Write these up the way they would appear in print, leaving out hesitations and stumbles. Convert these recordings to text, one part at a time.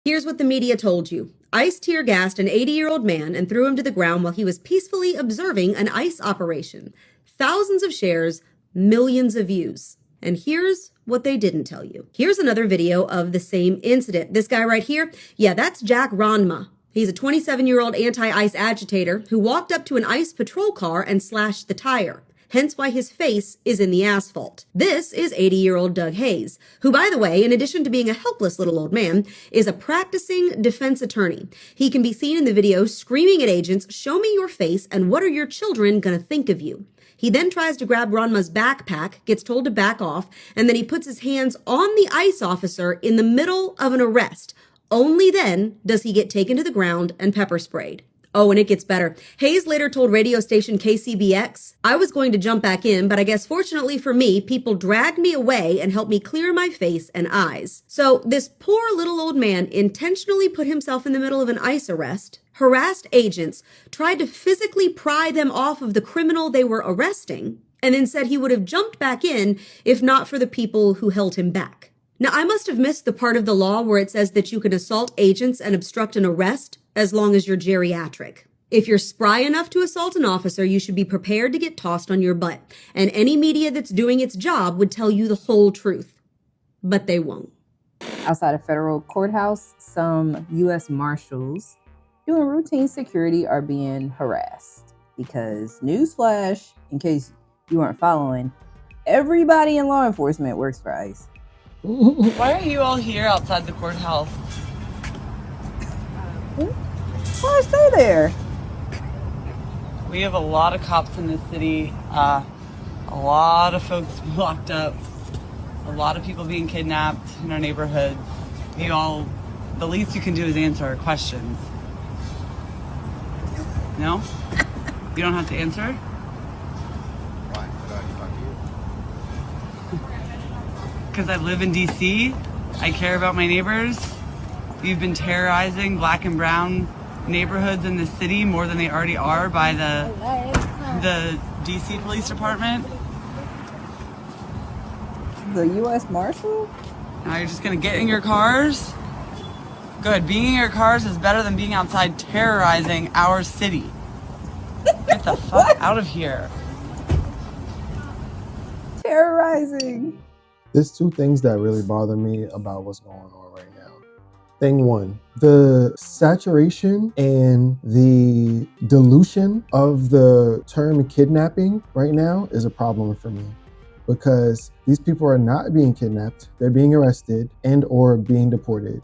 Here's what the media told you. ICE tear-gassed an 80-year-old man and threw him to the ground while he was peacefully observing an ICE operation. Thousands of shares, millions of views. And here's what they didn't tell you. Here's another video of the same incident. This guy right here, yeah, that's Jack Ranma. He's a 27-year-old anti-ICE agitator who walked up to an ICE patrol car and slashed the tire. Hence why his face is in the asphalt. This is 80-year-old Doug Hayes, who, by the way, in addition to being a helpless little old man, is a practicing defense attorney. He can be seen in the video screaming at agents, "Show me your face, and what are your children gonna think of you?" He then tries to grab Ranma's backpack, gets told to back off, and then he puts his hands on the ICE officer in the middle of an arrest. Only then does he get taken to the ground and pepper sprayed. Oh, and it gets better. Hayes later told radio station KCBX, "I was going to jump back in, but I guess fortunately for me, people dragged me away and helped me clear my face and eyes." So this poor little old man intentionally put himself in the middle of an ICE arrest, harassed agents, tried to physically pry them off of the criminal they were arresting, and then said he would have jumped back in if not for the people who held him back. Now, I must have missed the part of the law where it says that you can assault agents and obstruct an arrest as long as you're geriatric. If you're spry enough to assault an officer, you should be prepared to get tossed on your butt. And any media that's doing its job would tell you the whole truth. But they won't. Outside a federal courthouse, some U.S. Marshals doing routine security are being harassed. Because, newsflash, in case you weren't following, everybody in law enforcement works for ICE. Why are you all here outside the courthouse? Why stay there? We have a lot of cops in this city, a lot of folks locked up, a lot of people being kidnapped in our neighborhoods. The least you can do is answer our questions. No? You don't have to answer? Why? Because I live in DC, I care about my neighbors. You've been terrorizing black and brown neighborhoods in the city more than they already are by the DC Police Department. The U.S. Marshal? Now you're just gonna get in your cars? Good, being in your cars is better than being outside terrorizing our city. Get the fuck out of here. Terrorizing. There's two things that really bother me about what's going on right now. Thing one, the saturation and the dilution of the term kidnapping right now is a problem for me, because these people are not being kidnapped, they're being arrested and or being deported.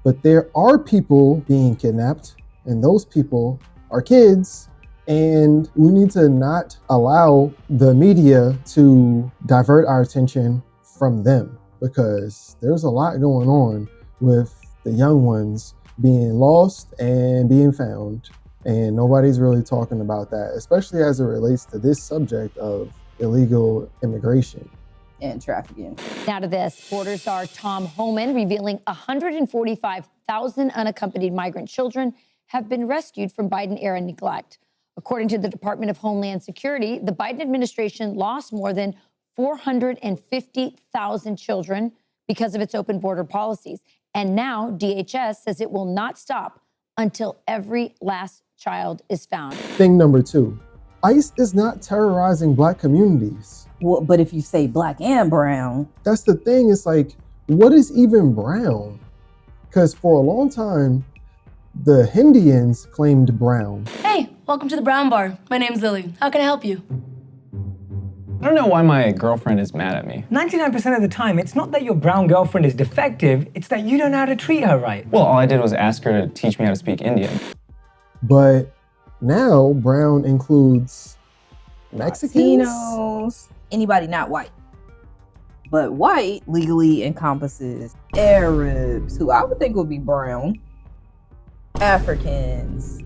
But there are people being kidnapped, and those people are kids, and we need to not allow the media to divert our attention from them, because there's a lot going on with the young ones being lost and being found, and nobody's really talking about that, especially as it relates to this subject of illegal immigration and trafficking. Now to this, border star Tom Homan revealing 145,000 unaccompanied migrant children have been rescued from Biden-era neglect. According to the Department of Homeland Security, the Biden administration lost more than 450,000 children because of its open border policies. And now DHS says it will not stop until every last child is found. Thing number two, ICE is not terrorizing Black communities. Well, but if you say Black and brown. That's the thing, it's like, what is even brown? Because for a long time, the Indians claimed brown. Hey, welcome to the Brown Bar. My name's Lily. How can I help you? I don't know why my girlfriend is mad at me. 99% of the time, it's not that your brown girlfriend is defective, it's that you don't know how to treat her right. Well, all I did was ask her to teach me how to speak Indian. But now brown includes Mexicans? Latinos, anybody not white. But white legally encompasses Arabs, who I would think would be brown, Africans.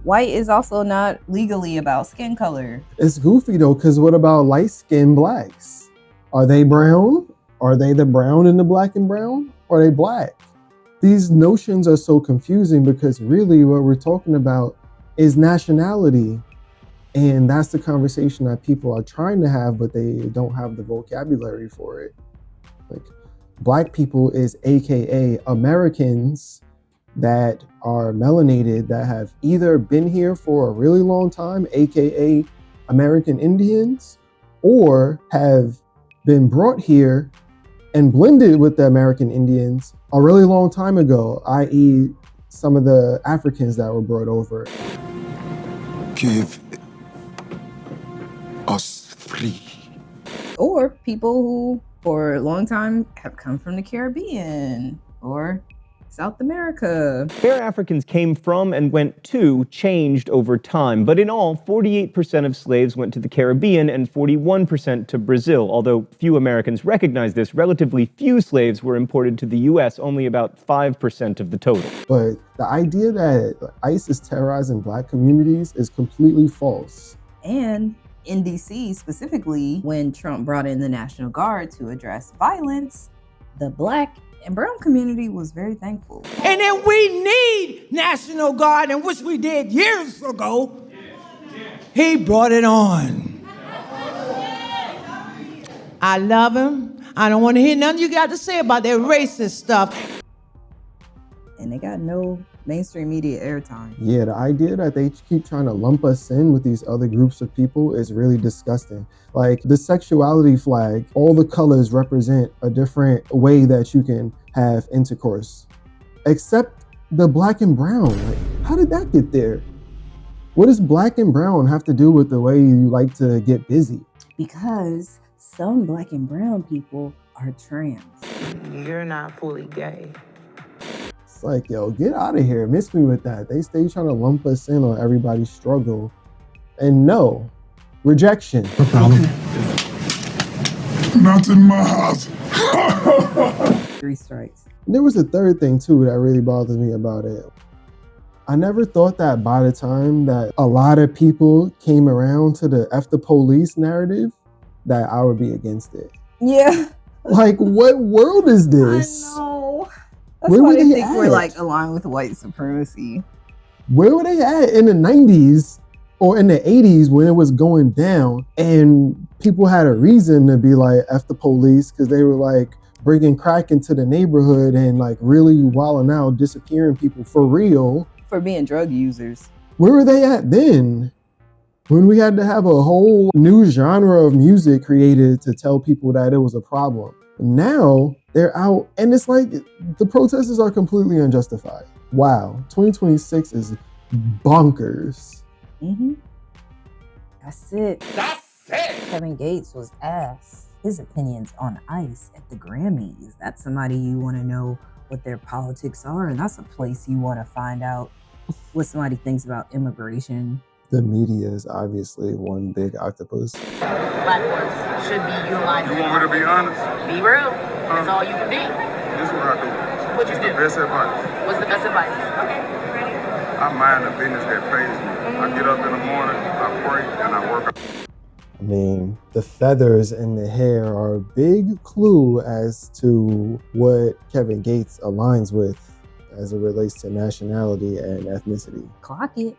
White is also not legally about skin color. It's goofy though, because what about light-skinned Blacks? Are they brown? Are they the brown and the Black and brown? Or are they Black? These notions are so confusing, because really what we're talking about is nationality. And that's the conversation that people are trying to have, but they don't have the vocabulary for it. Like, Black people is AKA Americans, that are melanated that have either been here for a really long time, aka American Indians, or have been brought here and blended with the American Indians a really long time ago, i.e. some of the Africans that were brought over. Give us free. Or people who for a long time have come from the Caribbean or South America. Where Africans came from and went to changed over time, but in all, 48% of slaves went to the Caribbean and 41% to Brazil. Although few Americans recognize this, relatively few slaves were imported to the US, only about 5% of the total. But the idea that ICE is terrorizing Black communities is completely false. And in DC specifically, when Trump brought in the National Guard to address violence, the Black and brown community was very thankful. And then we need National Guard, and which we did years ago. He brought it on. I love him. I don't want to hear nothing you got to say about that racist stuff. And they got no mainstream media airtime. Yeah, the idea that they keep trying to lump us in with these other groups of people is really disgusting. Like the sexuality flag, all the colors represent a different way that you can have intercourse, except the Black and brown. Like, how did that get there? What does Black and brown have to do with the way you like to get busy? Because some Black and brown people are trans. You're not fully gay. It's like, yo, get out of here. Miss me with that. They stay trying to lump us in on everybody's struggle. And no, rejection. No problem. Not in my house. 3 strikes. There was a third thing too that really bothers me about it. I never thought that by the time that a lot of people came around to the F the police narrative, that I would be against it. Yeah. Like, what world is this? I know. That's Where why were they they think at? we're like aligned with white supremacy. Where were they at in the 90s or in the 80s when it was going down and people had a reason to be like F the police because they were like bringing crack into the neighborhood and like really wilding out, disappearing people for real. For being drug users. Where were they at then? When we had to have a whole new genre of music created to tell people that it was a problem. Now they're out and it's like the protesters are completely unjustified. Wow, 2026 is bonkers. Mm-hmm. That's it. That's it. Kevin Gates was asked his opinions on ICE at the Grammys. That's somebody you want to know what their politics are, and that's a place you want to find out what somebody thinks about immigration. The media is obviously one big octopus. Platforms should be utilized. You want me to be honest? Be real. That's all you can be. This is what I do. What you It's do? the best advice. What's the best advice? I mind the business that pays me. I get up in the morning, I pray, and I work out. I mean, the feathers in the hair are a big clue as to what Kevin Gates aligns with as it relates to nationality and ethnicity. Clock it.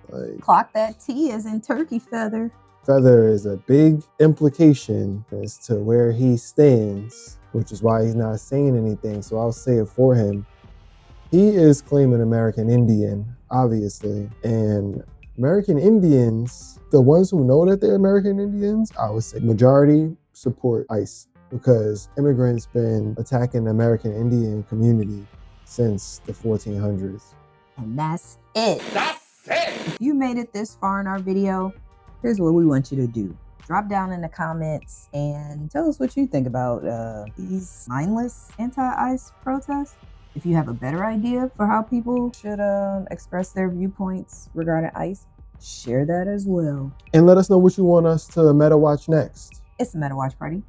Like, Clock that T as in turkey feather. feather is a big implication as to where he stands, which is why he's not saying anything. So I'll say it for him. He is claiming American Indian, obviously, and American Indians, the ones who know that they're American Indians, I would say majority support ICE because immigrants been attacking the American Indian community since the 1400s. And that's it. That's it. If you made it this far in our video, here's what we want you to do. Drop down in the comments and tell us what you think about these mindless anti-ICE protests. If you have a better idea for how people should express their viewpoints regarding ICE, share that as well. And let us know what you want us to meta watch next. It's a Meta Watch Party.